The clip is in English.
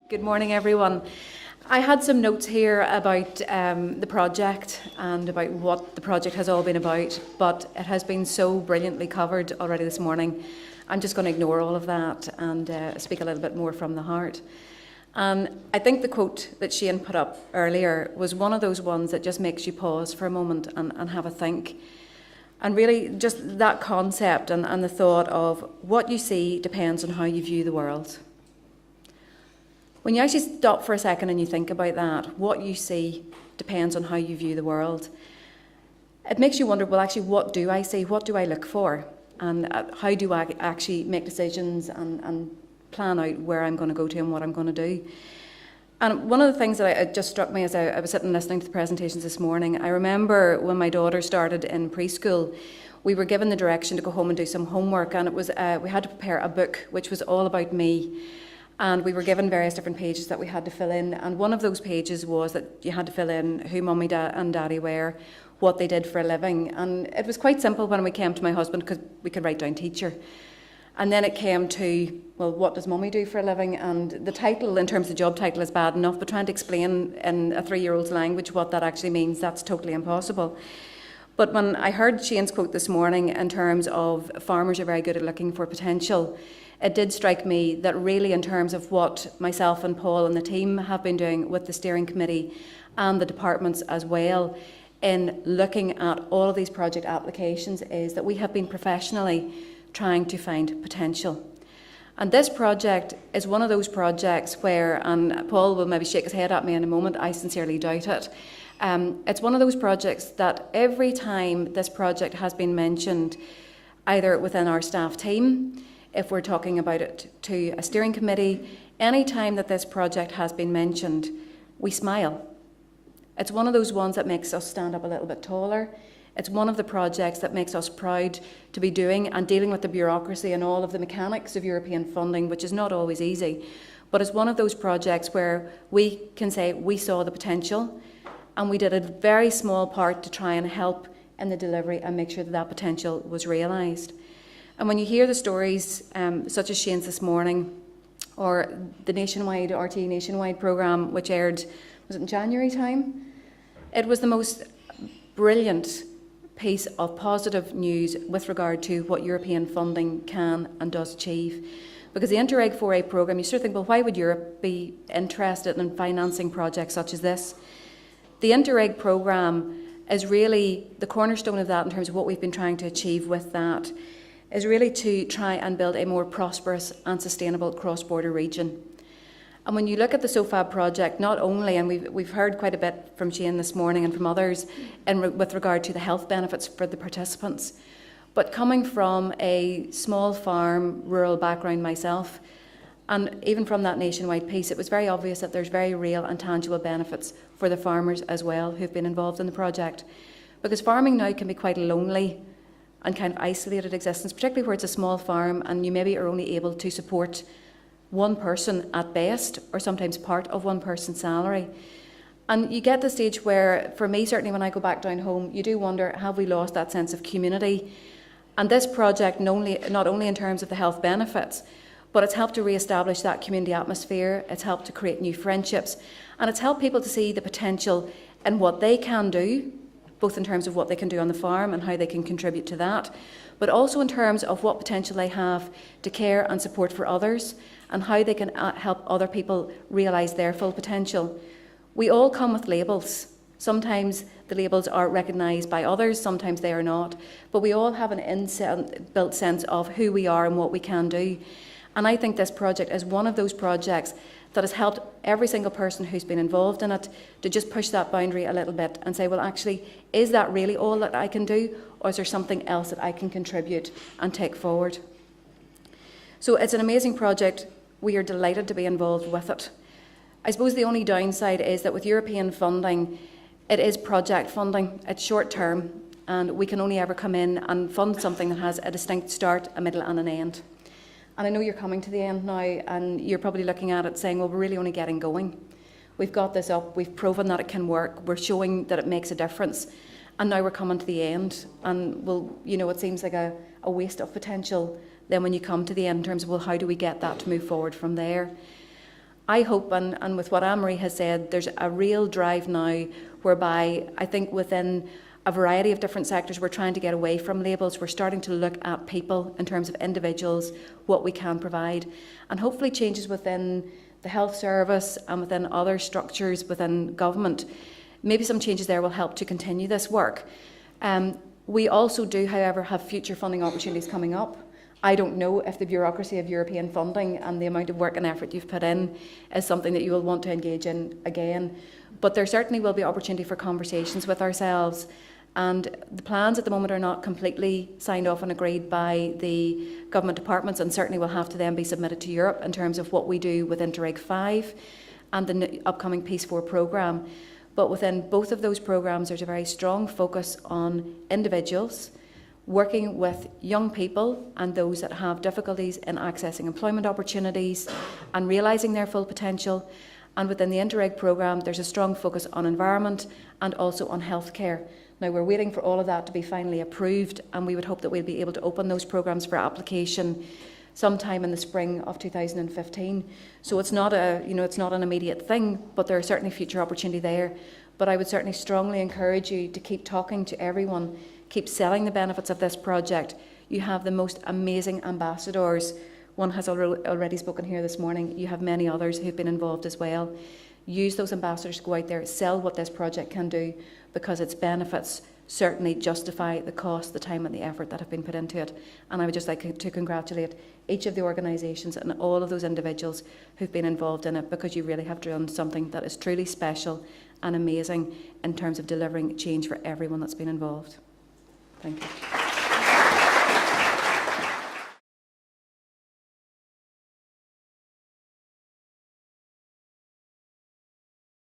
Good morning, everyone. I had some notes here about the project and about what the project has all been about, but it has been so brilliantly covered already this morning. I'm just going to ignore all of that and speak a little bit more from the heart. And I think the quote that Shane put up earlier was one of those ones that just makes you pause for a moment and have a think. And really just that concept and the thought of what you see depends on how you view the world. When you actually stop for a second and you think about that, what you see depends on how you view the world. It makes you wonder, well, actually, what do I see? What do I look for? And how do I actually make decisions and plan out where I'm going to go to and what I'm going to do? And one of the things that just struck me as I was sitting listening to the presentations this morning, I remember when my daughter started in preschool, we were given the direction to go home and do some homework, and it was we had to prepare a book which was all about me. And we were given various different pages that we had to fill in. And one of those pages was that you had to fill in who mummy and daddy were, what they did for a living. And it was quite simple when we came to my husband because we could write down teacher. And then it came to, well, what does mummy do for a living? And the title, in terms of the job title, is bad enough, but trying to explain in a 3-year-old's language what that actually means, that's totally impossible. But when I heard Shane's quote this morning in terms of farmers are very good at looking for potential, it did strike me that really in terms of what myself and Paul and the team have been doing with the steering committee and the departments as well in looking at all of these project applications is that we have been professionally trying to find potential. And this project is one of those projects where, and Paul will maybe shake his head at me in a moment, I sincerely doubt it. It's one of those projects that every time this project has been mentioned, either within our staff team, if we're talking about it to a steering committee, any time that this project has been mentioned, we smile. It's one of those ones that makes us stand up a little bit taller. It's one of the projects that makes us proud to be doing and dealing with the bureaucracy and all of the mechanics of European funding, which is not always easy. But it's one of those projects where we can say we saw the potential and we did a very small part to try and help in the delivery and make sure that that potential was realised. And when you hear the stories, such as Shane's this morning, or the nationwide RTE nationwide programme, which aired, was it in January time? It was the most brilliant piece of positive news with regard to what European funding can and does achieve. Because the Interreg 4A programme, you sort of think, well, why would Europe be interested in financing projects such as this? The Interreg programme is really the cornerstone of that in terms of what we've been trying to achieve with that, is really to try and build a more prosperous and sustainable cross-border region. And when you look at the SEUPB project, not only, and we've heard quite a bit from Shane this morning and from others with regard to the health benefits for the participants, but coming from a small farm, rural background myself, and even from that nationwide piece, it was very obvious that there's very real and tangible benefits for the farmers as well who've been involved in the project. Because farming now can be quite a lonely and kind of isolated existence, particularly where it's a small farm and you maybe are only able to support one person at best, or sometimes part of one person's salary. And you get to the stage where, for me certainly when I go back down home, you do wonder, have we lost that sense of community? And this project, not only in terms of the health benefits, but it's helped to re-establish that community atmosphere, it's helped to create new friendships, and it's helped people to see the potential in what they can do, both in terms of what they can do on the farm and how they can contribute to that, but also in terms of what potential they have to care and support for others and how they can help other people realise their full potential. We all come with labels. Sometimes the labels are recognised by others, sometimes they are not, but we all have an inbuilt sense of who we are and what we can do. And I think this project is one of those projects that has helped every single person who's been involved in it to just push that boundary a little bit and say, well, actually, is that really all that I can do, or is there something else that I can contribute and take forward? So it's an amazing project. We are delighted to be involved with it. I suppose the only downside is that with European funding, it is project funding. It's short term, and we can only ever come in and fund something that has a distinct start, a middle and an end. And I know you're coming to the end now and you're probably looking at it saying, well, we're really only getting going. We've got this up, we've proven that it can work, we're showing that it makes a difference, and now we're coming to the end. And well, you know, it seems like a waste of potential then when you come to the end in terms of, well, how do we get that to move forward from there? I hope, and with what Anne-Marie has said, there's a real drive now whereby I think within a variety of different sectors we're trying to get away from labels. We're starting to look at people in terms of individuals, what we can provide, and hopefully changes within the health service and within other structures within government. Maybe some changes there will help to continue this work. We also do, however, have future funding opportunities coming up. I don't know if the bureaucracy of European funding and the amount of work and effort you've put in is something that you will want to engage in again. But there certainly will be opportunity for conversations with ourselves. And the plans at the moment are not completely signed off and agreed by the government departments, and certainly will have to then be submitted to Europe in terms of what we do with Interreg 5 and the upcoming Peace 4 programme. But within both of those programmes, there's a very strong focus on individuals, working with young people and those that have difficulties in accessing employment opportunities and realising their full potential. And within the Interreg programme, there's a strong focus on environment and also on healthcare. Now, we're waiting for all of that to be finally approved, and we would hope that we'll be able to open those programmes for application sometime in the spring of 2015. So it's not it's not an immediate thing, but there are certainly future opportunity there. But I would certainly strongly encourage you to keep talking to everyone, keep selling the benefits of this project. You have the most amazing ambassadors. One has already spoken here this morning. You have many others who've been involved as well. Use those ambassadors to go out there, sell what this project can do, because its benefits certainly justify the cost, the time and the effort that have been put into it. And I would just like to congratulate each of the organisations and all of those individuals who've been involved in it, because you really have done something that is truly special and amazing in terms of delivering change for everyone that's been involved. Thank you.